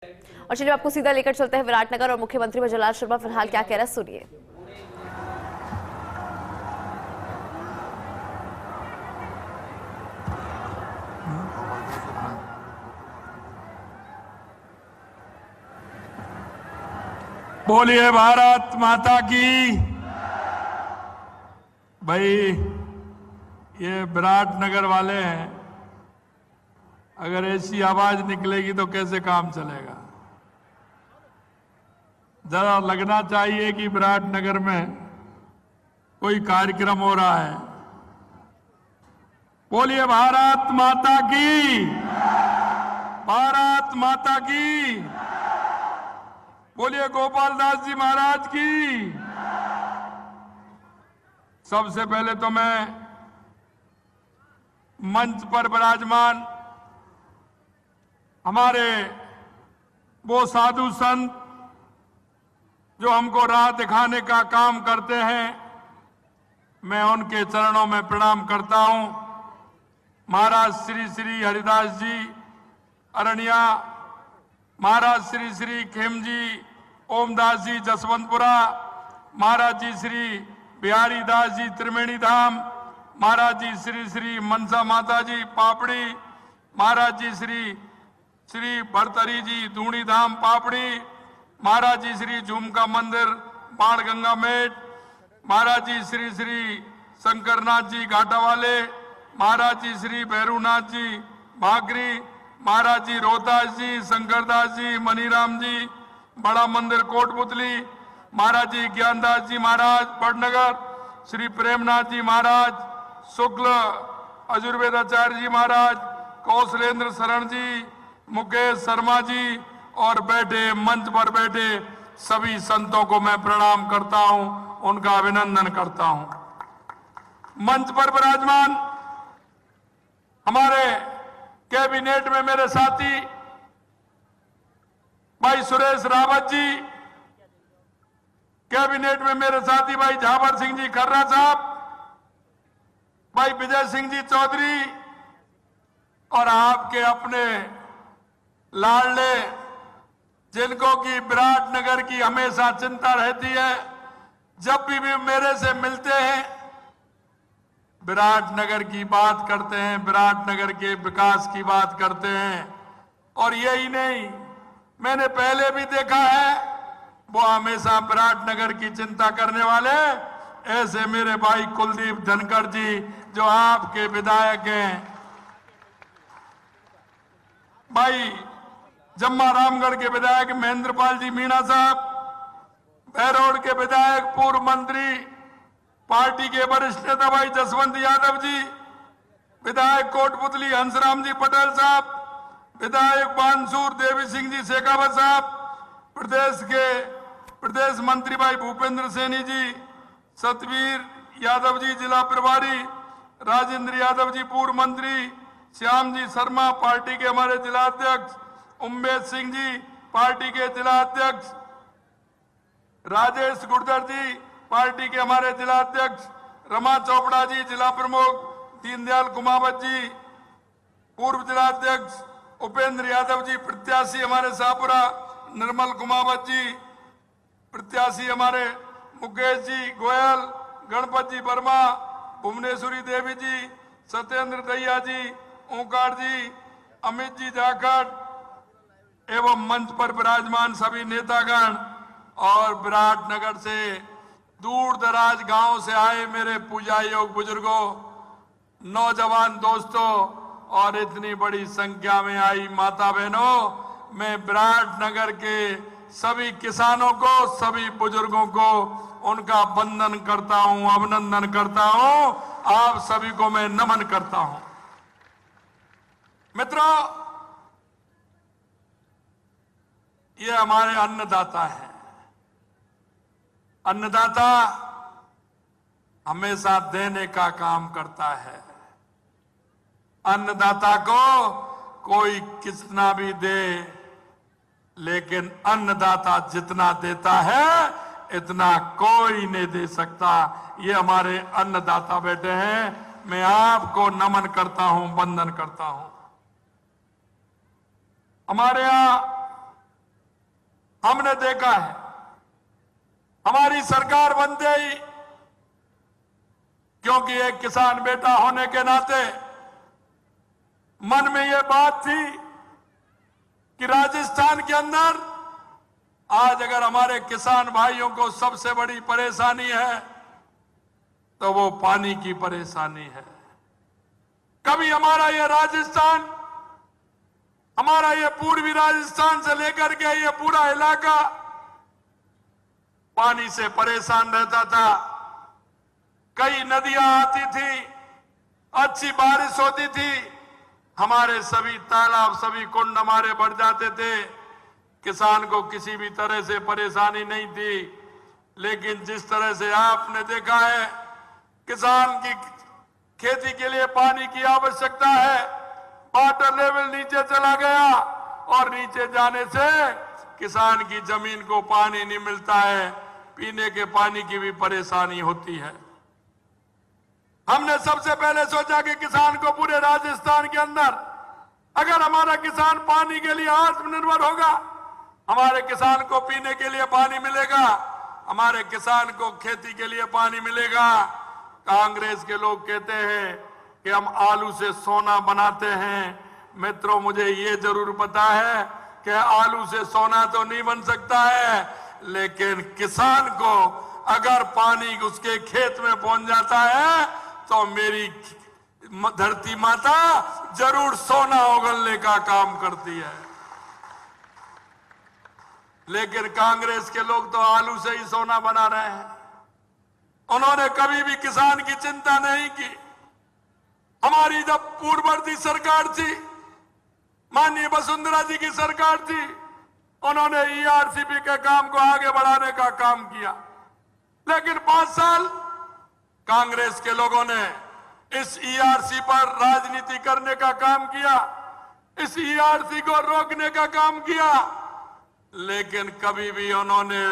और चलिए आपको सीधा लेकर चलते हैं विराटनगर और मुख्यमंत्री भजनलाल शर्मा फिलहाल क्या कह रहे हैं, सुनिए। बोलिए भारत माता की। भाई ये विराटनगर वाले हैं, अगर ऐसी आवाज निकलेगी तो कैसे काम चलेगा। जरा लगना चाहिए कि विराटनगर में कोई कार्यक्रम हो रहा है। बोलिए भारत माता की, भारत माता की। बोलिए गोपाल दास जी महाराज की। सबसे पहले तो मैं मंच पर विराजमान हमारे वो साधु संत जो हमको राह दिखाने का काम करते हैं, मैं उनके चरणों में प्रणाम करता हूं। महाराज श्री श्री हरिदास जी अरनिया, महाराज श्री श्री खेम जी ओमदास जी जसवंतपुरा, महाराज जी श्री बिहारी दास जी त्रिवेणी धाम, महाराज जी श्री श्री मनसा माता जी पापड़ी, महाराज जी श्री भरतरी जी धूणी धाम पापड़ी, महाराज जी श्री झुमका मंदिर बाण गंगा मेट, महाराज जी श्री शंकरनाथ जी घाटा वाले, महाराज जी श्री भैरूनाथ जी भागरी, महाराज जी रोहतास जी शंकरदास जी मनीराम जी बड़ा मंदिर कोटपुतली, महाराज जी ज्ञानदास जी महाराज बड़नगर, श्री प्रेमनाथ जी महाराज शुक्ल आयुर्वेदाचार्य जी महाराज, कौशलेंद्र शरण जी, मुकेश शर्मा जी और बैठे मंच पर बैठे सभी संतों को मैं प्रणाम करता हूं, उनका अभिनंदन करता हूं। मंच पर विराजमान हमारे कैबिनेट में मेरे साथी भाई सुरेश रावत जी, कैबिनेट में मेरे साथी भाई झावर सिंह जी खर्रा साहब, भाई विजय सिंह जी चौधरी और आपके अपने लाडले जिनको की विराटनगर की हमेशा चिंता रहती है, जब भी मेरे से मिलते हैं विराटनगर की बात करते हैं, विराटनगर के विकास की बात करते हैं। और यही नहीं, मैंने पहले भी देखा है वो हमेशा विराटनगर की चिंता करने वाले ऐसे मेरे भाई कुलदीप धनखड़ जी जो आपके विधायक हैं, भाई जम्मा रामगढ़ के विधायक महेंद्रपाल जी मीणा साहब, बहरोड के विधायक पूर्व मंत्री पार्टी के वरिष्ठ नेता भाई जसवंत यादव जी, विधायक कोटपुतली हंसराम जी पटेल साहब, विधायक बांसुर देवी सिंह जी शेखावत साहब, प्रदेश मंत्री भाई भूपेंद्र सैनी जी, सतवीर यादव जी जिला प्रभारी, राजेंद्र यादव जी पूर्व मंत्री, श्याम जी शर्मा पार्टी के हमारे जिला अध्यक्ष, उम्मेद सिंह जी पार्टी के जिला अध्यक्ष, राजेश गुर्जर जी पार्टी के हमारे जिला अध्यक्ष, रमा चोपड़ा जी जिला प्रमुख, दीनदयाल कुमावत जी पूर्व जिला अध्यक्ष, उपेंद्र यादव जी प्रत्याशी हमारे शाहपुरा, निर्मल कुमावत जी प्रत्याशी हमारे, मुकेश जी गोयल, गणपत जी वर्मा, भुवनेश्वरी देवी जी, सत्येंद्र दहिया जी, ओंकार जी, अमित जी जाखड़ एवं मंच पर विराजमान सभी नेतागण और विराटनगर से दूर दराज गांव से आए मेरे पूजा योग बुजुर्गों, नौजवान दोस्तों और इतनी बड़ी संख्या में आई माता बहनों, मैं विराटनगर के सभी किसानों को, सभी बुजुर्गों को उनका वंदन करता हूं, अभिनंदन करता हूं, आप सभी को मैं नमन करता हूं। मित्रों, ये हमारे अन्नदाता हैं। अन्नदाता हमेशा देने का काम करता है। अन्नदाता को कोई कितना भी दे, लेकिन अन्नदाता जितना देता है इतना कोई नहीं दे सकता। ये हमारे अन्नदाता बैठे हैं, मैं आपको नमन करता हूं, वंदन करता हूं। हमारे यहां हमने देखा है हमारी सरकार बनते ही, क्योंकि एक किसान बेटा होने के नाते मन में यह बात थी कि राजस्थान के अंदर आज अगर हमारे किसान भाइयों को सबसे बड़ी परेशानी है तो वो पानी की परेशानी है। कभी हमारा ये राजस्थान, हमारा ये पूर्वी राजस्थान से लेकर के ये पूरा इलाका पानी से परेशान रहता था। कई नदियां आती थी, अच्छी बारिश होती थी, हमारे सभी तालाब, सभी कुंड हमारे भर जाते थे, किसान को किसी भी तरह से परेशानी नहीं थी। लेकिन जिस तरह से आपने देखा है किसान की खेती के लिए पानी की आवश्यकता है, वाटर लेवल नीचे चला गया और नीचे जाने से किसान की जमीन को पानी नहीं मिलता है, पीने के पानी की भी परेशानी होती है। हमने सबसे पहले सोचा कि किसान को पूरे राजस्थान के अंदर अगर हमारा किसान पानी के लिए आत्मनिर्भर होगा, हमारे किसान को पीने के लिए पानी मिलेगा, हमारे किसान को खेती के लिए पानी मिलेगा। कांग्रेस के लोग कहते हैं कि हम आलू से सोना बनाते हैं। मित्रों, मुझे ये जरूर पता है कि आलू से सोना तो नहीं बन सकता है, लेकिन किसान को अगर पानी उसके खेत में पहुंच जाता है तो मेरी धरती माता जरूर सोना उगलने का काम करती है। लेकिन कांग्रेस के लोग तो आलू से ही सोना बना रहे हैं। उन्होंने कभी भी किसान की चिंता नहीं की। हमारी जब पूर्ववर्ती सरकार थी, माननीय वसुंधरा जी की सरकार थी, उन्होंने ईआरसीपी के काम को आगे बढ़ाने का काम किया। लेकिन 5 साल कांग्रेस के लोगों ने इस ईआरसी पर राजनीति करने का काम किया, इस ईआरसी को रोकने का काम किया, लेकिन कभी भी उन्होंने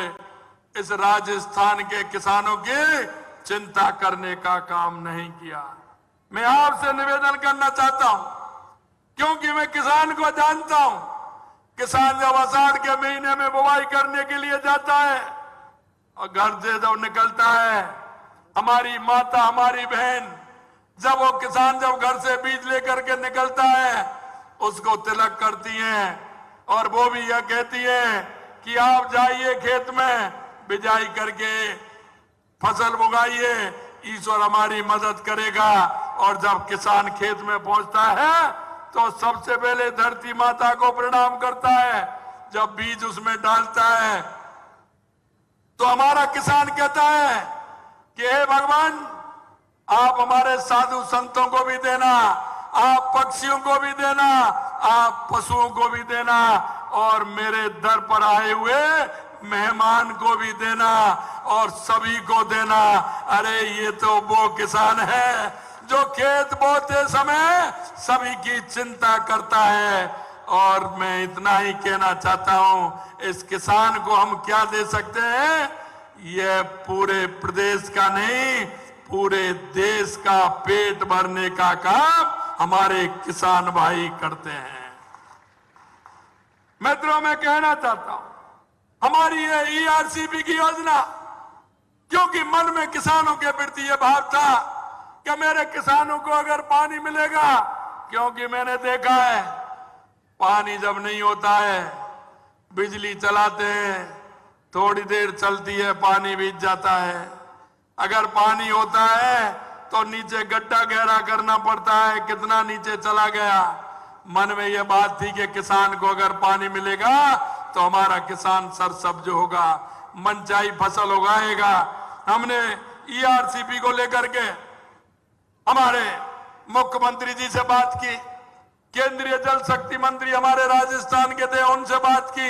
इस राजस्थान के किसानों की चिंता करने का काम नहीं किया। मैं आपसे निवेदन करना चाहता हूं, क्योंकि मैं किसान को जानता हूं। किसान जब आषाढ़ के महीने में बुवाई करने के लिए जाता है और घर से जब निकलता है, हमारी माता, हमारी बहन, जब वो किसान जब घर से बीज लेकर के निकलता है, उसको तिलक करती हैं और वो भी यह कहती है कि आप जाइए खेत में, बिजाई करके फसल उगाइए, ईश्वर हमारी मदद करेगा। और जब किसान खेत में पहुंचता है तो सबसे पहले धरती माता को प्रणाम करता है। जब बीज उसमें डालता है तो हमारा किसान कहता है कि हे भगवान, आप हमारे साधु संतों को भी देना, आप पक्षियों को भी देना, आप पशुओं को भी देना और मेरे दर पर आए हुए मेहमान को भी देना और सभी को देना। अरे ये तो वो किसान है जो खेत बोते समय सभी की चिंता करता है। और मैं इतना ही कहना चाहता हूं, इस किसान को हम क्या दे सकते हैं? यह पूरे प्रदेश का नहीं, पूरे देश का पेट भरने का काम हमारे किसान भाई करते हैं। मित्रों, मैं कहना चाहता हूं, हमारी ये ईआरसीपी की योजना, क्योंकि मन में किसानों के प्रति यह भाव था कि मेरे किसानों को अगर पानी मिलेगा, क्योंकि मैंने देखा है पानी जब नहीं होता है, बिजली चलाते हैं, थोड़ी देर चलती है, पानी बीत जाता है। अगर पानी होता है तो नीचे गड्ढा गहरा करना पड़ता है, कितना नीचे चला गया। मन में यह बात थी कि किसान को अगर पानी मिलेगा तो हमारा किसान सरसब्ज होगा, मनचाही फसल उगाएगा। हमने ईआरसीपी को लेकर के हमारे मुख्यमंत्री जी से बात की, केंद्रीय जल शक्ति मंत्री हमारे राजस्थान के थे, उनसे बात की।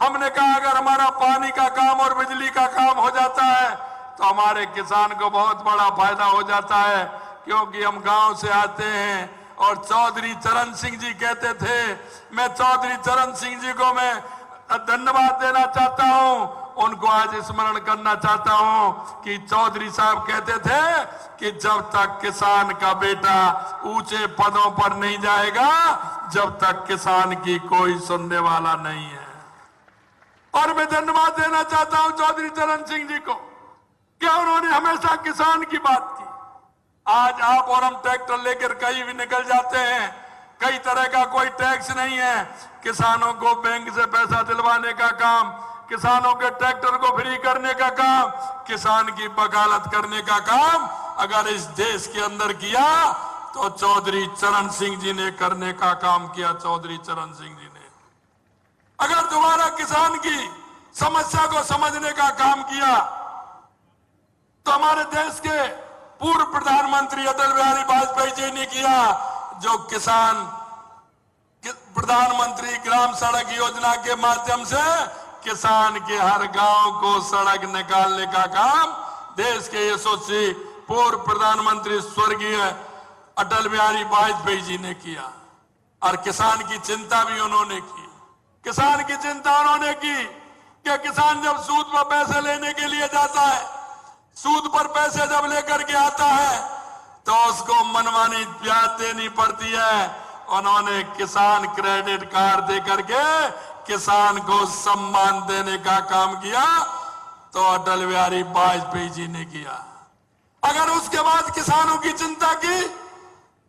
हमने कहा अगर हमारा पानी का काम और बिजली का काम हो जाता है तो हमारे किसान को बहुत बड़ा फायदा हो जाता है, क्योंकि हम गांव से आते हैं। और चौधरी चरण सिंह जी कहते थे, मैं चौधरी चरण सिंह जी को मैं धन्यवाद देना चाहता हूं, उनको आज स्मरण करना चाहता हूं कि चौधरी साहब कहते थे कि जब तक किसान का बेटा ऊंचे पदों पर नहीं जाएगा, जब तक किसान की कोई सुनने वाला नहीं है। और मैं धन्यवाद देना चाहता हूं चौधरी चरण सिंह जी को कि उन्होंने हमेशा किसान की बात की। आज आप और हम ट्रैक्टर लेकर कहीं भी निकल जाते हैं, कई तरह का कोई टैक्स नहीं है। किसानों को बैंक से पैसा दिलवाने का काम, किसानों के ट्रैक्टर को फ्री करने का काम, किसान की वकालत करने का काम अगर इस देश के अंदर किया तो चौधरी चरण सिंह जी ने करने का काम किया। चौधरी चरण सिंह जी ने अगर दोबारा किसान की समस्या को समझने का काम किया तो हमारे देश के पूर्व प्रधानमंत्री अटल बिहारी वाजपेयी जी ने किया, जो किसान प्रधानमंत्री ग्राम सड़क योजना के माध्यम से किसान के हर गांव को सड़क निकालने का काम देश के यशस्वी पूर्व प्रधानमंत्री स्वर्गीय अटल बिहारी वाजपेयी जी ने किया। और किसान की चिंता भी उन्होंने की। किसान की चिंता उन्होंने की कि किसान जब सूद पर पैसे लेने के लिए जाता है, सूद पर पैसे जब लेकर के आता है तो उसको मनमानी ब्याज देनी पड़ती है। उन्होंने किसान क्रेडिट कार्ड दे करके किसान को सम्मान देने का काम किया, तो अटल बिहारी वाजपेयी जी ने किया। अगर उसके बाद किसानों की चिंता की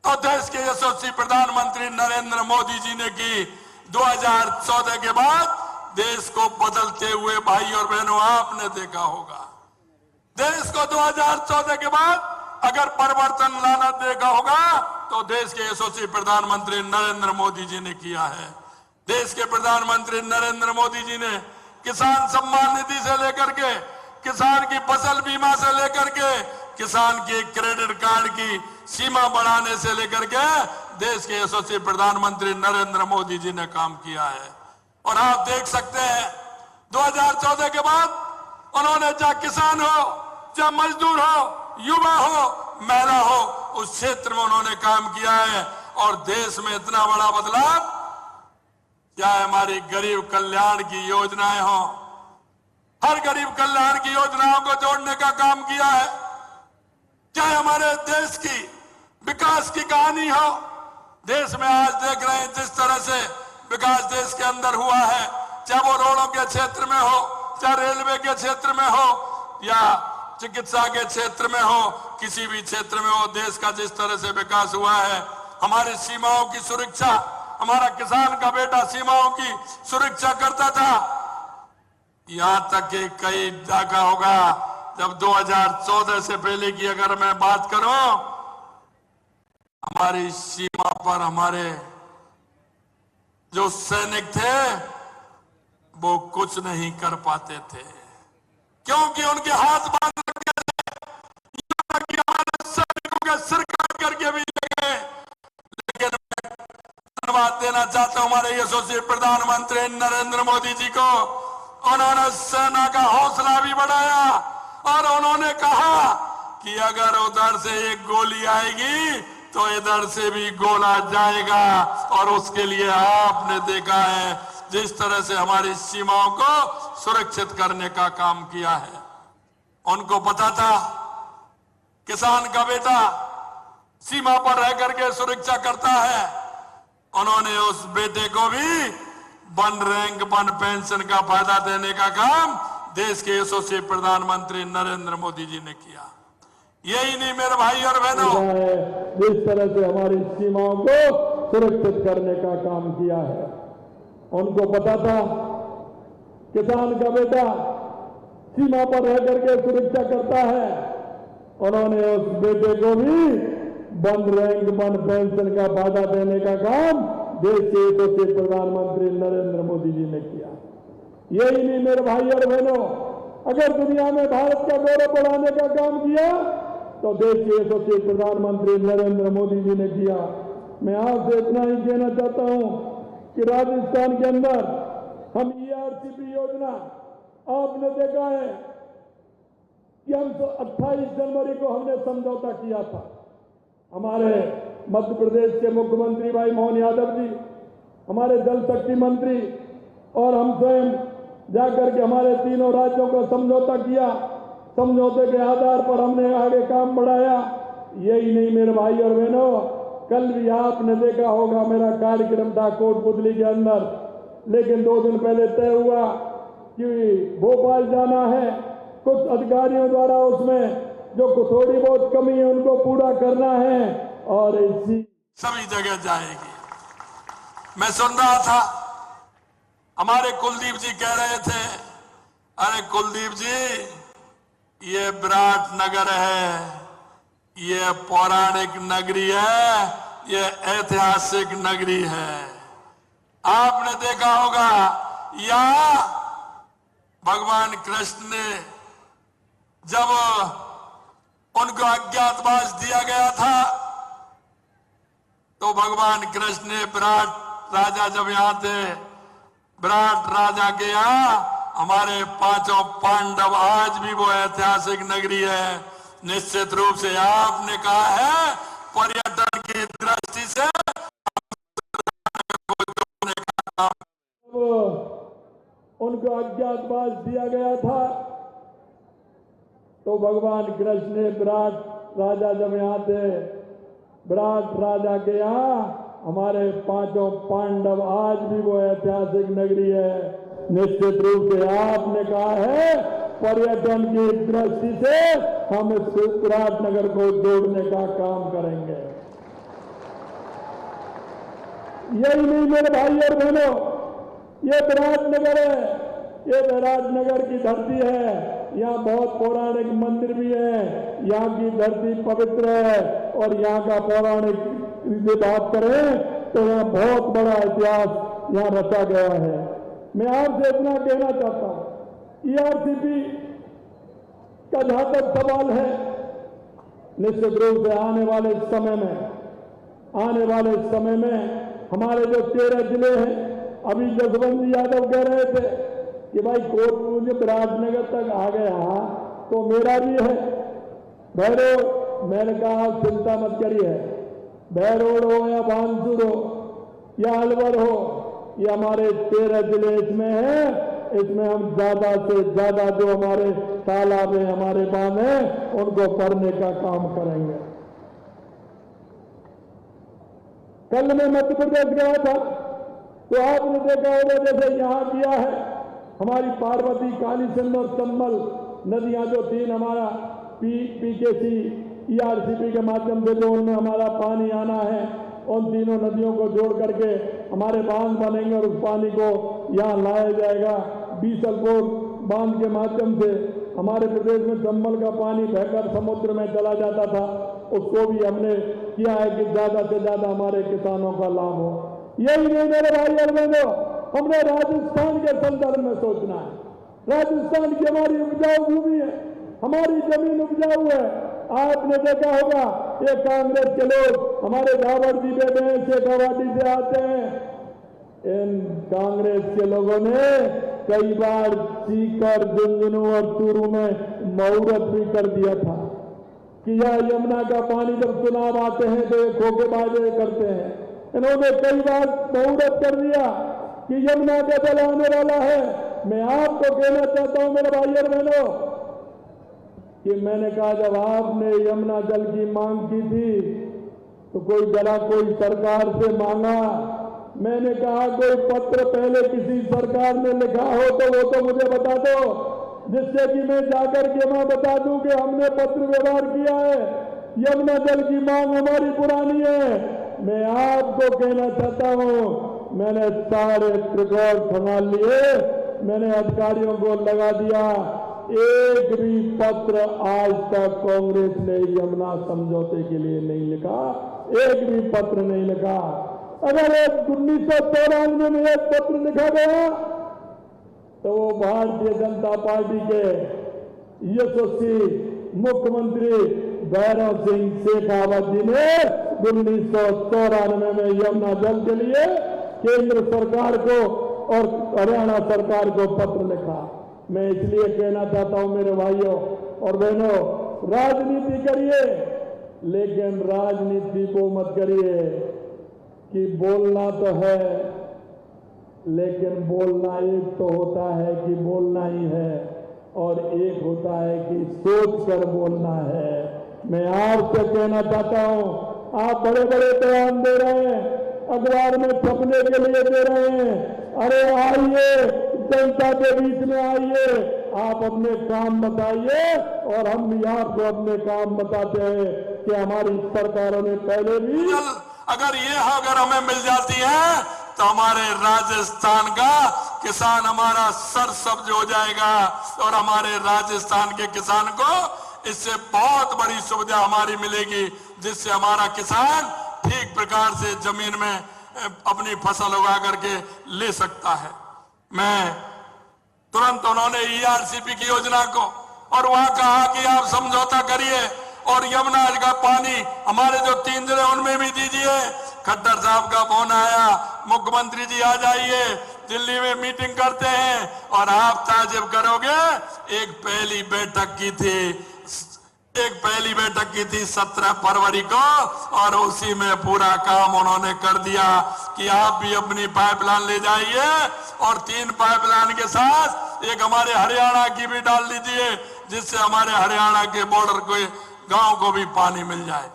तो देश के यशस्वी प्रधानमंत्री नरेंद्र मोदी जी ने की। 2014 के बाद देश को बदलते हुए भाई और बहनों आपने देखा होगा, देश को 2014 के बाद अगर परिवर्तन लाना देखा होगा तो देश के यशस्वी प्रधानमंत्री नरेंद्र मोदी जी ने किया है। देश के प्रधानमंत्री नरेंद्र मोदी जी ने किसान सम्मान निधि से लेकर के, किसान की फसल बीमा से लेकर के, किसान के क्रेडिट कार्ड की सीमा बढ़ाने से लेकर के देश के यशस्वी प्रधानमंत्री नरेंद्र मोदी जी ने काम किया है। और आप देख सकते हैं 2014 के बाद उन्होंने चाहे किसान हो, चाहे मजदूर हो, युवा हो, महिला हो, उस क्षेत्र में उन्होंने काम किया है। और देश में इतना बड़ा बदलाव, चाहे हमारी गरीब कल्याण की योजनाएं हो, हर गरीब कल्याण की योजनाओं को जोड़ने का काम किया है, चाहे हमारे देश की विकास की कहानी हो। देश में आज देख रहे हैं जिस तरह से विकास देश के अंदर हुआ है, चाहे वो रोडों के क्षेत्र में हो, चाहे रेलवे के क्षेत्र में हो, या चिकित्सा के क्षेत्र में हो, किसी भी क्षेत्र में हो, देश का जिस तरह से विकास हुआ है। हमारी सीमाओं की सुरक्षा, हमारा किसान का बेटा सीमाओं की सुरक्षा करता था। यहां तक कि कई देखा होगा जब 2014 से पहले की अगर मैं बात करूं, हमारी सीमा पर हमारे जो सैनिक थे वो कुछ नहीं कर पाते थे, क्योंकि उनके हाथ बांध रखे थे। हमारे सैनिकों के सिर काट करके भी लगे। लेकिन मैं धन्यवाद देना चाहता हूं हमारे यशस्वी प्रधानमंत्री नरेंद्र मोदी जी को। उन्होंने सेना का हौसला भी बढ़ाया और उन्होंने कहा कि अगर उधर से एक गोली आएगी तो इधर से भी गोला जाएगा। और उसके लिए आपने देखा है जिस तरह से हमारी सीमाओं को सुरक्षित करने का काम किया है। उनको पता था किसान का बेटा सीमा पर रह करके सुरक्षा करता है। उन्होंने उस बेटे को भी वन रैंक वन पेंशन का फायदा देने का काम देश के यशस्वी प्रधानमंत्री नरेंद्र मोदी जी ने किया। यही नहीं मेरे भाई और बहनों, जिस तरह से हमारी सीमाओं को सुरक्षित करने का काम किया है। उनको पता था किसान का बेटा सीमा पर रह करके सुरक्षा करता है। उन्होंने उस बेटे को भी वन रैंक वन पेंशन का वादा देने का काम देश के यशस्वी प्रधानमंत्री नरेंद्र मोदी जी ने किया। यही नहीं मेरे भाई और बहनों, अगर दुनिया में भारत का गौरव बढ़ाने का काम किया तो देश के यशस्वी प्रधानमंत्री नरेंद्र मोदी जी ने किया। मैं आपसे इतना ही कहना चाहता हूं कि राजस्थान के अंदर हम ERCP योजना, आपने देखा है कि हम 28 जनवरी को हमने समझौता किया था। हमारे मध्य प्रदेश के मुख्यमंत्री भाई मोहन यादव जी, हमारे जल शक्ति मंत्री और हम स्वयं जाकर के हमारे तीनों राज्यों को समझौता किया। समझौते के आधार पर हमने आगे काम बढ़ाया। यही नहीं मेरे भाई और बहनों, कल भी आपने देखा होगा मेरा कार्यक्रम था कोटपुतली के अंदर, लेकिन 2 दिन पहले तय हुआ कि भोपाल जाना है, कुछ अधिकारियों द्वारा उसमें जो थोड़ी बहुत कमी है उनको पूरा करना है और इसी सभी जगह जाएगी। मैं सुन रहा था हमारे कुलदीप जी कह रहे थे, अरे कुलदीप जी ये विराटनगर है, ये पौराणिक नगरी है, ये ऐतिहासिक नगरी है। आपने देखा होगा यहाँ भगवान कृष्ण ने जब उनको अज्ञातवास दिया गया था तो भगवान कृष्ण ने विराट राजा जब यहाँ थे, विराट राजा के यहाँ हमारे पांचों पांडव, आज भी वो ऐतिहासिक नगरी है। निश्चित रूप से आपने कहा है पर्यटन की दृष्टि से उनको अज्ञातवास दिया गया था तो भगवान कृष्ण ने विराट राजा जब यहाँ थे, विराट राजा के यहाँ हमारे पांचों पांडव, आज भी वो ऐतिहासिक नगरी है। निश्चित रूप से आपने कहा है पर्यटन की दृष्टि से हम इस विराटनगर को जोड़ने का काम करेंगे। यही नहीं मेरे भाई और बहनों, ये विराटनगर है, ये विराटनगर की धरती है। यहाँ बहुत पौराणिक मंदिर भी है, यहाँ की धरती पवित्र है और यहाँ का पौराणिक से बात करें तो यहाँ बहुत बड़ा इतिहास यहाँ रचा गया है। मैं आपसे इतना कहना चाहता हूँ, ईआरसीपी का जहां तक सवाल है, निश्चित रूप से आने वाले समय में हमारे जो 13 जिले हैं, अभी जसवंत यादव कह रहे थे कि भाई कोट मुझे विराटनगर तक आ गया तो मेरा भी है भैरव। मैंने कहा चिंता मत करिए, भैरोड हो या बांसुर हो या अलवर हो, ये हमारे 13 जिले इसमें है। इसमें हम ज्यादा से ज्यादा जो हमारे तालाब है, हमारे बांध हैं, उनको भरने का काम करेंगे। कल मैं मध्य प्रदेश गया था तो आपने देखा होगा जैसे यहाँ किया है, हमारी पार्वती, काली सिंध और चंबल नदियां जो 3 हमारा पीकेसी ईआरसीपी के माध्यम से जो उनमें हमारा पानी आना है, उन तीनों नदियों को जोड़ करके हमारे बांध बनेंगे और उस पानी को यहाँ लाया जाएगा। बीसलपुर बांध के माध्यम से हमारे प्रदेश में चंबल का पानी बहकर समुद्र में चला जाता था, उसको भी हमने किया है कि ज्यादा से ज्यादा हमारे किसानों का लाभ हो। यही नहीं मेरे भाई और बहनों, हमने राजस्थान के संदर्भ में सोचना है। राजस्थान की हमारी उपजाऊ भूमि है, हमारी जमीन उपजाऊ है। आपने देखा होगा ये कांग्रेस के लोग हमारे धावर जी बेटे हैं, शेखावाटी से आते हैं। इन कांग्रेस के लोगों ने कई बार सीकर, झुंझुनू और चूरू में मुहूर्त भी कर दिया था कि यह यमुना का पानी जब चुनाव आते हैं तो ये धोखेबाजी करते हैं। इन्होंने कई बार मुहूर्त कर दिया कि यमुना का जल आने वाला है। मैं आपको कहना चाहता हूं मेरे भाई और बहनों कि मैंने कहा जब आपने यमुना जल की मांग की थी तो कोई सरकार से मांगा। मैंने कहा कोई पत्र पहले किसी सरकार ने लिखा हो तो वो तो मुझे बता दो, जिससे कि मैं जाकर के मैं बता दूं कि हमने पत्र व्यवहार किया है, यमुना जल की मांग हमारी पुरानी है। मैं आपको कहना चाहता हूं, मैंने सारे रिकॉर्ड संभाल लिए, मैंने अधिकारियों को लगा दिया। एक भी पत्र आज तक कांग्रेस ने यमुना समझौते के लिए नहीं लिखा, एक भी पत्र नहीं लिखा। अगर 1994 में एक पत्र लिखा गया तो वो भारतीय जनता पार्टी के यशस्वी मुख्यमंत्री भैरव सिंह शेखावत जी ने 1994 में यमुना जल के लिए केंद्र सरकार को और हरियाणा सरकार को पत्र लिखा। मैं इसलिए कहना चाहता हूं मेरे भाइयों और बहनों, राजनीति करिए लेकिन राजनीति को मत करिए कि बोलना तो है लेकिन बोलना एक तो होता है कि बोलना ही है और एक होता है कि सोच कर बोलना है। मैं आपसे कहना चाहता हूं, आप बड़े बड़े बयान दे रहे हैं, अखबार में छपने के लिए दे रहे हैं। अरे आइए जनता के बीच में आइए, आप अपने काम बताइए और हम भी आपको अपने काम बताते हैं कि हमारी सरकारों ने पहले भी अगर हमें मिल जाती है तो हमारे राजस्थान का किसान हमारा सरसब्ज हो जाएगा और हमारे राजस्थान के किसान को इससे बहुत बड़ी सुविधा हमारी मिलेगी, जिससे हमारा किसान ठीक प्रकार से जमीन में अपनी फसल उगा करके ले सकता है। मैं तुरंत उन्होंने ERCP की योजना को और वहां कहा कि आप समझौता करिए और यमुना का पानी हमारे जो 3 जिले उनमें भी दीजिए। खट्टर साहब का फोन आया, मुख्यमंत्री जी आ जाइए, दिल्ली में मीटिंग करते हैं और आप ताजुब करोगे, एक पहली बैठक की थी 17 फरवरी को और उसी में पूरा काम उन्होंने कर दिया कि आप भी अपनी पाइपलाइन ले जाइए और 3 पाइपलाइन के साथ एक हमारे हरियाणा की भी डाल दीजिए, जिससे हमारे हरियाणा के बॉर्डर के गांव को भी पानी मिल जाए।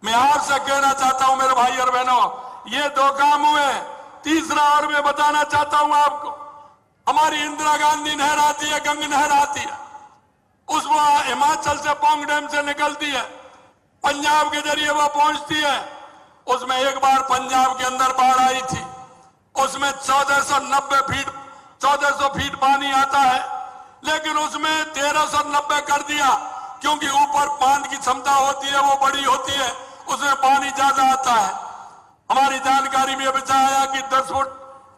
मैं आपसे कहना चाहता हूं मेरे भाई और बहनों, ये 2 काम हुए, तीसरा और मैं बताना चाहता हूं आपको। हमारी इंदिरा गांधी नहर आती है, गंगा नहर आती है, उसमें हिमाचल से पौंग डैम से निकलती है, पंजाब के जरिए वो पहुंचती है। उसमें एक बार पंजाब के अंदर बाढ़ आई थी, उसमें 1400 फीट पानी आता है, लेकिन उसमें 1390 कर दिया, क्योंकि ऊपर बांध की क्षमता होती है, वो बड़ी होती है, उसमें पानी ज्यादा आता है। हमारी जानकारी में बचा आया कि 10 फुट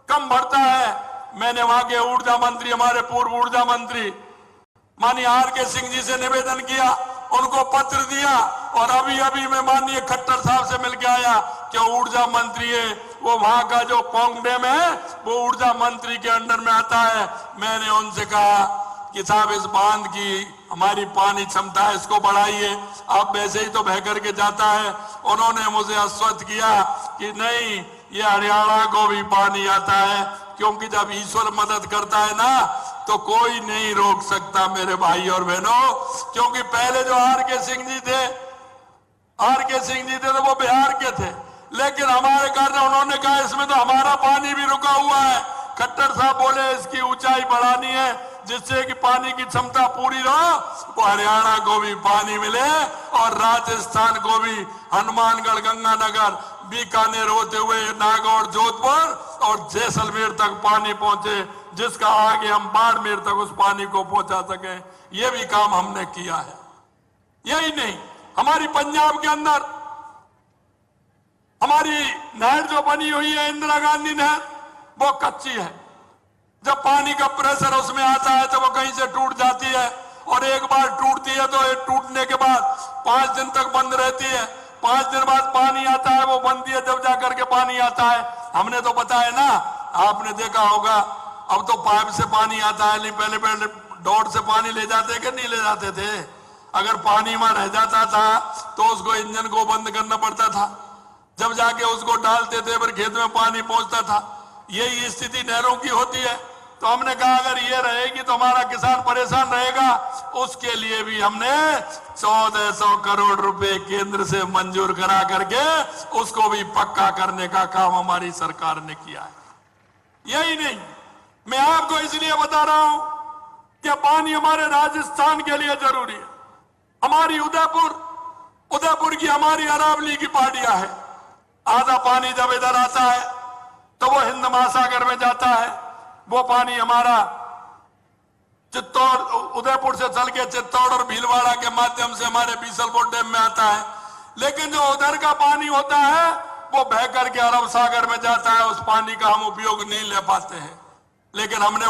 कम भरता है। मैंने वहां के ऊर्जा मंत्री, हमारे पूर्व ऊर्जा मंत्री माननीय RK सिंह जी से निवेदन किया, उनको पत्र दिया और अभी मैं माननीय खट्टर साहब से मिलकर आया कि ऊर्जा मंत्री है, वो वहां का जो पौंग डैम है वो ऊर्जा मंत्री के अंडर में आता है। मैंने उनसे कहा कि साहब इस बांध की हमारी पानी क्षमता है, इसको बढ़ाइए, अब वैसे ही तो बह करके जाता है। उन्होंने मुझे आश्वस्त किया कि नहीं, ये हरियाणा को भी पानी आता है, क्योंकि जब ईश्वर मदद करता है ना तो कोई नहीं रोक सकता मेरे भाई और बहनों। क्योंकि पहले जो RK सिंह जी थे तो वो बिहार के थे, लेकिन हमारे कारण उन्होंने कहा इसमें तो हमारा पानी भी रुका हुआ है। खट्टर साहब बोले इसकी ऊंचाई बढ़ानी है, जिससे कि पानी की क्षमता पूरी रहो, वो हरियाणा को भी पानी मिले और राजस्थान को भी, हनुमानगढ़, गंगानगर, बीकानेर होते हुए नागौर, जोधपुर और जैसलमेर तक पानी पहुंचे, जिसका आगे हम बाड़मेर तक उस पानी को पहुंचा सके। ये भी काम हमने किया है। यही नहीं, हमारी पंजाब के अंदर हमारी नहर जो बनी हुई है, इंदिरा गांधी नहर, वो कच्ची है। जब पानी का प्रेशर उसमें आता है तो वो कहीं से टूट जाती है, और एक बार टूटती है तो टूटने के बाद 5 दिन तक बंद रहती है। 5 दिन बाद पानी आता है, वो बनती है, जब जाकर के पानी आता है। हमने तो बताया ना, आपने देखा होगा, अब तो पाइप से पानी आता है, नहीं पहले डॉट से पानी ले जाते कि नहीं ले जाते थे। अगर पानी में रह जाता था तो उसको इंजन को बंद करना पड़ता था, जब जाके उसको डालते थे फिर खेत में पानी पहुंचता था। यही स्थिति नहरों की होती है। तो हमने कहा अगर ये रहेगी तो हमारा किसान परेशान रहेगा। उसके लिए भी हमने 1400 करोड़ रुपए केंद्र से मंजूर करा करके उसको भी पक्का करने का काम हमारी सरकार ने किया है। यही नहीं, मैं आपको इसलिए बता रहा हूं कि पानी हमारे राजस्थान के लिए जरूरी है। हमारी उदयपुर की हमारी अरावली की पहाड़ियां है, आधा पानी जब इधर आता है तो वो हिंद महासागर में जाता है। वो पानी हमारा चित्तौड़, उदयपुर से चल के चित्तौड़ और भीलवाड़ा के माध्यम से हमारे बीसलपुर डैम में आता है। लेकिन जो उधर का पानी होता है वो बह करके अरब सागर में जाता है, उस पानी का हम उपयोग नहीं ले पाते हैं। लेकिन हमने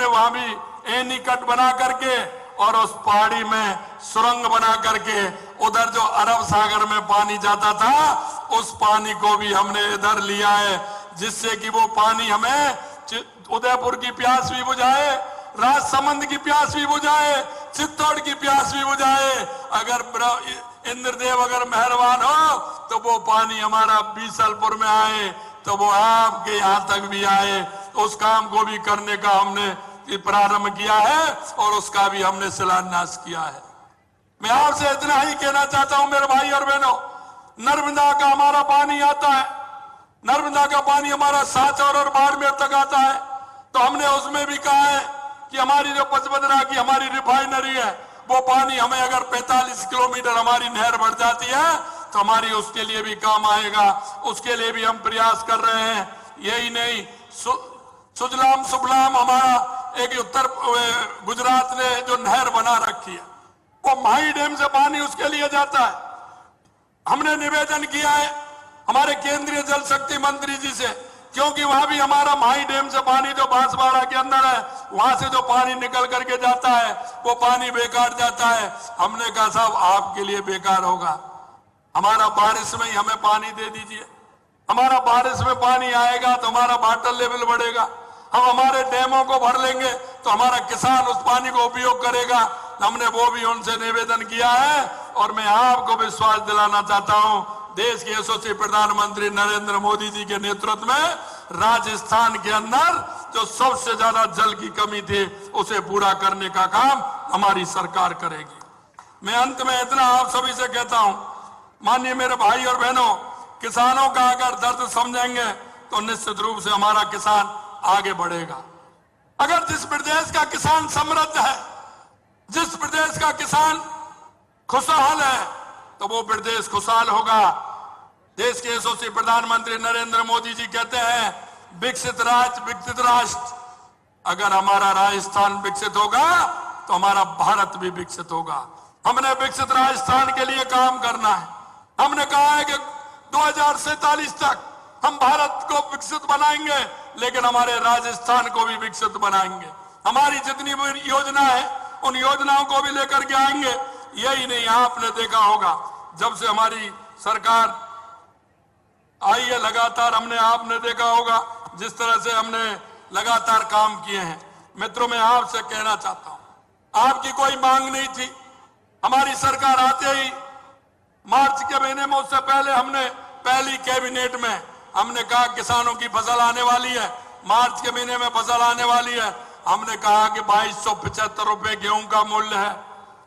वहां भी एनीकट बना करके और उस पहाड़ी में सुरंग बना करके उधर जो अरब सागर में पानी जाता था उस पानी को भी हमने इधर लिया है, जिससे कि वो पानी हमें उदयपुर की प्यास भी बुझाए, राजसमंद की प्यास भी बुझाए, चित्तौड़ की प्यास भी बुझाए। अगर इंद्रदेव अगर मेहरबान हो तो वो पानी हमारा बीसलपुर में आए, तो वो आपके यहाँ तक भी आए। उस काम को भी करने का हमने प्रारंभ किया है और उसका भी हमने शिलान्यास किया है। मैं आपसे इतना ही कहना चाहता हूं मेरे भाई और बहनों, नर्मदा का हमारा पानी आता है, नर्मदा का पानी हमारा सांचौर और बाड़मेर तक आता है। तो हमने उसमें भी कहा है कि हमारी जो पचपदरा की हमारी रिफाइनरी है, वो पानी हमें अगर 45 किलोमीटर हमारी नहर बढ़ जाती है तो हमारी उसके लिए भी काम आएगा। उसके लिए भी हम प्रयास कर रहे हैं। यही नहीं, सुजलाम सुफलाम हमारा एक उत्तर गुजरात ने जो नहर बना रखी है, वो माही डैम से पानी उसके लिए जाता है। हमने निवेदन किया है हमारे केंद्रीय जल शक्ति मंत्री जी से, क्योंकि वहां भी हमारा माही डैम से पानी जो बांसवाड़ा के अंदर है, वहां से जो पानी निकल करके जाता है वो पानी बेकार जाता है। हमने कहा साहब आपके लिए बेकार होगा, हमारा बारिश में ही हमें पानी दे दीजिए। हमारा बारिश में पानी आएगा तो हमारा वाटर लेवल बढ़ेगा, हम हमारे डैमों को भर लेंगे तो हमारा किसान उस पानी को उपयोग करेगा। हमने वो भी उनसे निवेदन किया है और मैं आपको विश्वास दिलाना चाहता हूं, देश के यशस्वी प्रधानमंत्री नरेंद्र मोदी जी के नेतृत्व में राजस्थान के अंदर जो सबसे ज्यादा जल की कमी थी उसे पूरा करने का काम हमारी सरकार करेगी। मैं अंत में इतना आप सभी से कहता हूं, माननीय मेरे भाई और बहनों, किसानों का अगर दर्द समझेंगे तो निश्चित रूप से हमारा किसान आगे बढ़ेगा। अगर जिस प्रदेश का किसान समृद्ध है, जिस प्रदेश का किसान खुशहाल है, तो वो प्रदेश खुशहाल होगा। देश के यशस्वी प्रधानमंत्री नरेंद्र मोदी जी कहते हैं विकसित राज्य विकसित राष्ट्र। अगर हमारा राजस्थान विकसित होगा तो हमारा भारत भी विकसित होगा। हमने विकसित राजस्थान के लिए काम करना है। हमने कहा है कि 2047 तक हम भारत को विकसित बनाएंगे, लेकिन हमारे राजस्थान को भी विकसित बनाएंगे। हमारी जितनी भी योजना है उन योजनाओं को भी लेकर के आएंगे। यही नहीं, आपने देखा होगा जब से हमारी सरकार आई है लगातार, आपने देखा होगा जिस तरह से हमने लगातार काम किए हैं। मित्रों, मैं आपसे कहना चाहता हूं, आपकी कोई मांग नहीं थी। हमारी सरकार आते ही मार्च के महीने में, उससे पहले हमने पहली कैबिनेट में हमने कहा किसानों की फसल आने वाली है, मार्च के महीने में फसल आने वाली है। हमने कहा कि 2275 रुपए गेहूं का मूल्य है,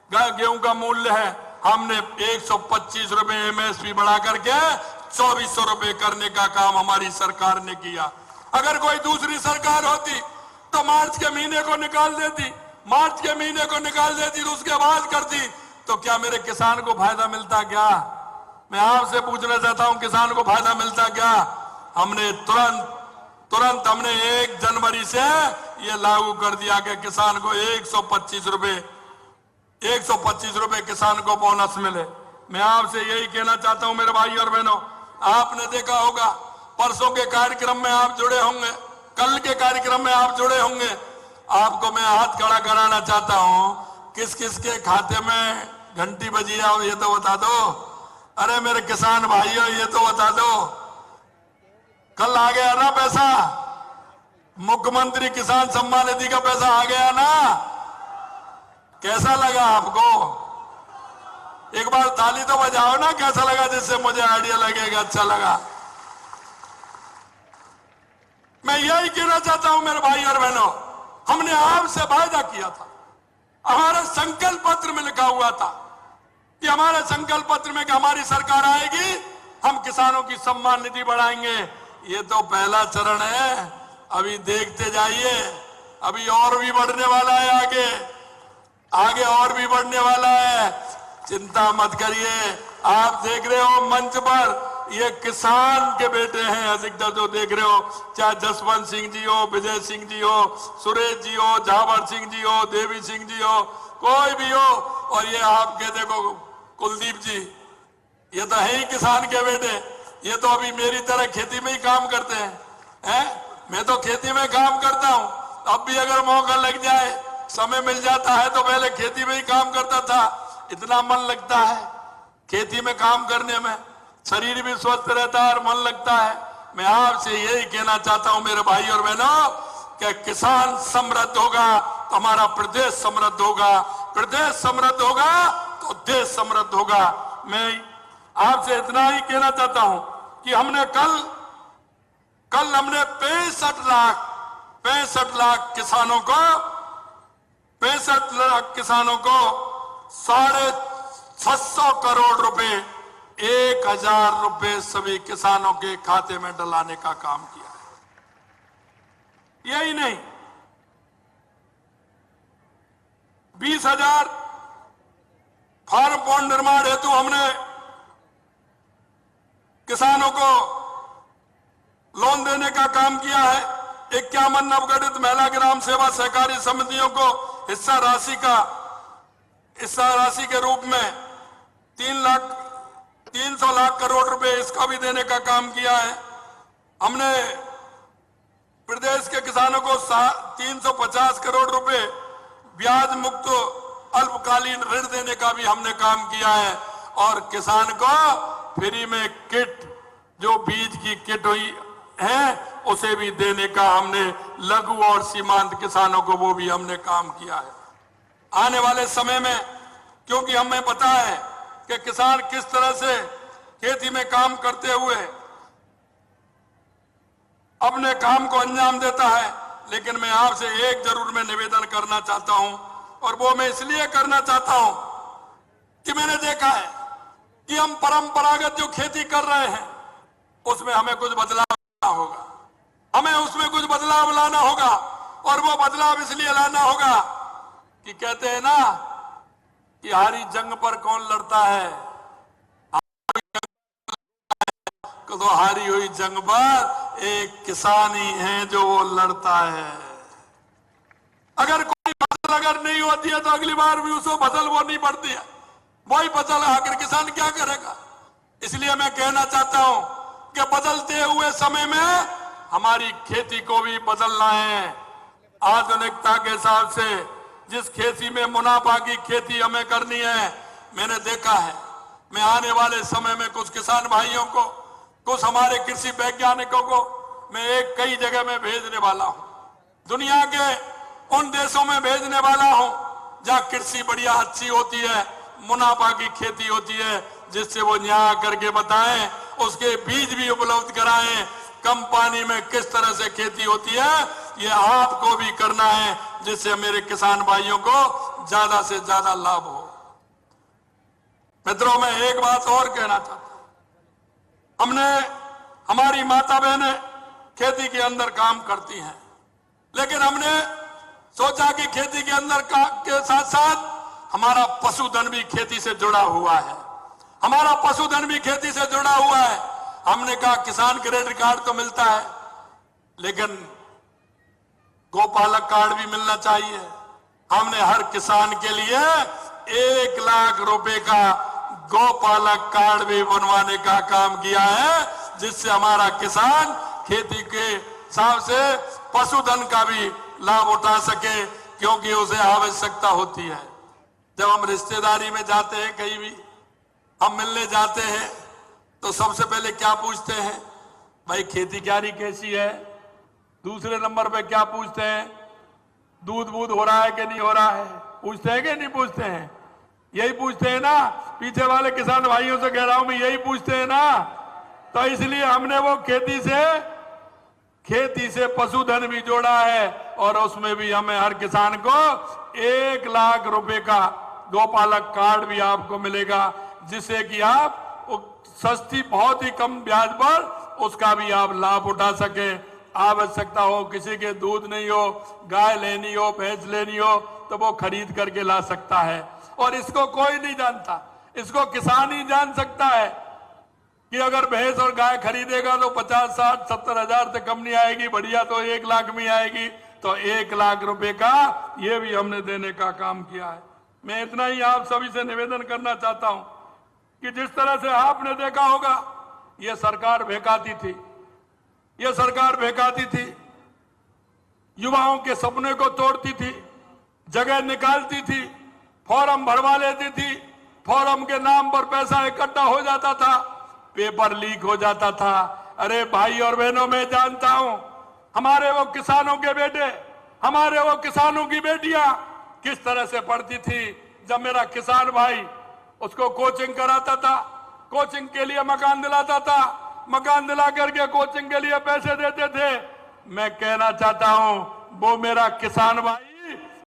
गेहूं का मूल्य है। हमने 125 रुपए एमएसपी बढ़ा करके 2400 रुपए करने का काम हमारी सरकार ने किया। अगर कोई दूसरी सरकार होती तो मार्च के महीने को निकाल देती, मार्च के महीने को निकाल देती तो उसके बाद करती, तो क्या मेरे किसान को फायदा मिलता क्या? मैं आपसे पूछना चाहता हूं, किसान को फायदा मिलता क्या? हमने तुरंत हमने 1 जनवरी से ये लागू कर दिया कि किसान को 125 रुपए किसान को बोनस मिले। मैं आपसे यही कहना चाहता हूं मेरे भाई और बहनों, आपने देखा होगा परसों के कार्यक्रम में आप जुड़े होंगे, कल के कार्यक्रम में आप जुड़े होंगे। आपको मैं हाथ खड़ा कराना चाहता हूं, किस किस के खाते में घंटी बजी है ये तो बता दो। अरे मेरे किसान भाइयों, ये तो बता दो, कल आ गया ना पैसा? मुख्यमंत्री किसान सम्मान निधि का पैसा आ गया ना? कैसा लगा आपको? एक बार ताली तो बजाओ ना, कैसा लगा, जिससे मुझे आइडिया लगेगा अच्छा लगा। मैं यही कहना चाहता हूं मेरे भाई और बहनों, हमने आपसे वायदा किया था, हमारे संकल्प पत्र में लिखा हुआ था कि हमारे संकल्प पत्र में कि हमारी सरकार आएगी हम किसानों की सम्मान निधि बढ़ाएंगे। ये तो पहला चरण है, अभी देखते जाइए, अभी और भी बढ़ने वाला है, आगे और भी बढ़ने वाला है। चिंता मत करिए। आप देख रहे हो मंच पर ये किसान के बेटे हैं अधिकतर जो देख रहे हो, चाहे जसवंत सिंह जी हो, विजय सिंह जी हो, सुरेश जी हो, झावर सिंह जी हो, देवी सिंह जी हो, कोई भी हो। और ये आपके देखो कुलदीप जी, ये तो है ही किसान के बेटे। ये तो अभी मेरी तरह खेती में ही काम करते हैं। मैं तो खेती में काम करता हूं, अब भी अगर मौका लग जाए, समय मिल जाता है, तो पहले खेती में ही काम करता था। इतना मन लगता है खेती में काम करने में, शरीर भी स्वस्थ रहता है और मन लगता है। मैं आपसे यही कहना चाहता हूं मेरे भाई और बहनों कि किसान समृद्ध होगा तो हमारा प्रदेश समृद्ध होगा, प्रदेश समृद्ध होगा तो देश समृद्ध होगा। मैं आपसे इतना ही कहना चाहता हूं कि हमने कल हमने 65 लाख किसानों को 650 करोड़ रुपए 1000 रुपए सभी किसानों के खाते में डलाने का काम किया है। यही नहीं, 20,000 फार्म पॉन्ड निर्माण हेतु हमने किसानों को लोन देने का काम किया है। 51 नवगठित महिला ग्राम सेवा सहकारी समितियों को हिस्सा राशि के रूप में 300 लाख करोड़ रुपए इसका भी देने का काम किया है। हमने प्रदेश के किसानों को 350 करोड़ रुपए ब्याज मुक्त अल्पकालीन ऋण देने का भी हमने काम किया है और किसान को फ्री में किट, जो बीज की किट हुई है, उसे भी देने का हमने लघु और सीमांत किसानों को वो भी हमने काम किया है। आने वाले समय में क्योंकि हमें पता है कि किसान किस तरह से खेती में काम करते हुए अपने काम को अंजाम देता है, लेकिन मैं आपसे एक जरूर मैं निवेदन करना चाहता हूं और वो मैं इसलिए करना चाहता हूं कि मैंने देखा है कि हम परंपरागत जो खेती कर रहे हैं उसमें हमें कुछ बदलाव लाना होगा, हमें उसमें कुछ बदलाव लाना होगा और वो बदलाव इसलिए लाना होगा कि कहते हैं ना कि हारी जंग पर कौन लड़ता है, तो हारी हुई जंग पर एक किसान ही है जो वो लड़ता है। अगर कोई फसल अगर नहीं होती है तो अगली बार भी उसको फसल वो नहीं पड़ती है, वही फसल आखिर किसान क्या करेगा। इसलिए मैं कहना चाहता हूं कि बदलते हुए समय में हमारी खेती को भी बदलना है। आधुनिकता के हिसाब से जिस खेती में मुनाफा की खेती हमें करनी है, मैंने देखा है मैं आने वाले समय में कुछ किसान भाइयों को, कुछ हमारे कृषि वैज्ञानिकों को मैं कई जगह में भेजने वाला हूं, दुनिया के उन देशों में भेजने वाला हूं जहां कृषि बढ़िया अच्छी होती है, मुनाफा की खेती होती है, जिससे वो यहाँ करके बताएं, उसके बीज भी उपलब्ध कराएं, कम पानी में किस तरह से खेती होती है, ये आपको भी करना है, जिससे मेरे किसान भाइयों को ज्यादा से ज्यादा लाभ हो। मित्रों, मैं एक बात और कहना चाहता हूं, हमारी माता बहनें खेती के अंदर काम करती हैं, लेकिन हमने सोचा कि खेती के अंदर के साथ साथ हमारा पशुधन भी खेती से जुड़ा हुआ है, हमारा पशुधन भी खेती से जुड़ा हुआ है। हमने कहा किसान क्रेडिट कार्ड तो मिलता है, लेकिन गोपालक कार्ड भी मिलना चाहिए। हमने हर किसान के लिए 1 लाख रुपए का गोपालक कार्ड भी बनवाने का काम किया है, जिससे हमारा किसान खेती के हिसाब से पशुधन का भी लाभ उठा सके, क्योंकि उसे आवश्यकता होती है। जब हम रिश्तेदारी में जाते हैं, कहीं भी हम मिलने जाते हैं, तो सबसे पहले क्या पूछते हैं, भाई खेती क्यारी कैसी है। दूसरे नंबर पे क्या पूछते हैं, दूध बूध हो रहा है कि नहीं हो रहा है। पूछते हैं कि नहीं पूछते हैं, यही पूछते हैं ना। पीछे वाले किसान भाइयों से कह रहा हूं मैं, यही पूछते हैं ना। तो इसलिए हमने वो खेती से पशुधन भी जोड़ा है, और उसमें भी हमें हर किसान को 1 लाख रुपए का गोपालक कार्ड भी आपको मिलेगा, जिससे कि आप सस्ती बहुत ही कम ब्याज पर उसका भी आप लाभ उठा सके। आवश्यकता हो, किसी के दूध नहीं हो, गाय लेनी हो, भैंस लेनी हो, तो वो खरीद करके ला सकता है। और इसको कोई नहीं जानता, इसको किसान ही जान सकता है कि अगर भैंस और गाय खरीदेगा तो 50, 60, 70 हजार से कम नहीं आएगी, बढ़िया तो 1 लाख में आएगी। तो 1 लाख रुपए का ये भी हमने देने का काम किया है। मैं इतना ही आप सभी से निवेदन करना चाहता हूं कि जिस तरह से आपने देखा होगा, ये सरकार बहकाती थी, ये सरकार बहकाती थी, युवाओं के सपने को तोड़ती थी, जगह निकालती थी, फॉर्म भरवा लेती थी, फॉर्म के नाम पर पैसा इकट्ठा हो जाता था, पेपर लीक हो जाता था। अरे भाई और बहनों, मैं जानता हूं हमारे वो किसानों के बेटे, हमारे वो किसानों की बेटियां किस तरह से पढ़ती थी। जब मेरा किसान भाई उसको कोचिंग कराता था, कोचिंग के लिए मकान दिलाता था, मकान दिला करके कोचिंग के लिए पैसे देते थे। मैं कहना चाहता हूं, वो मेरा किसान भाई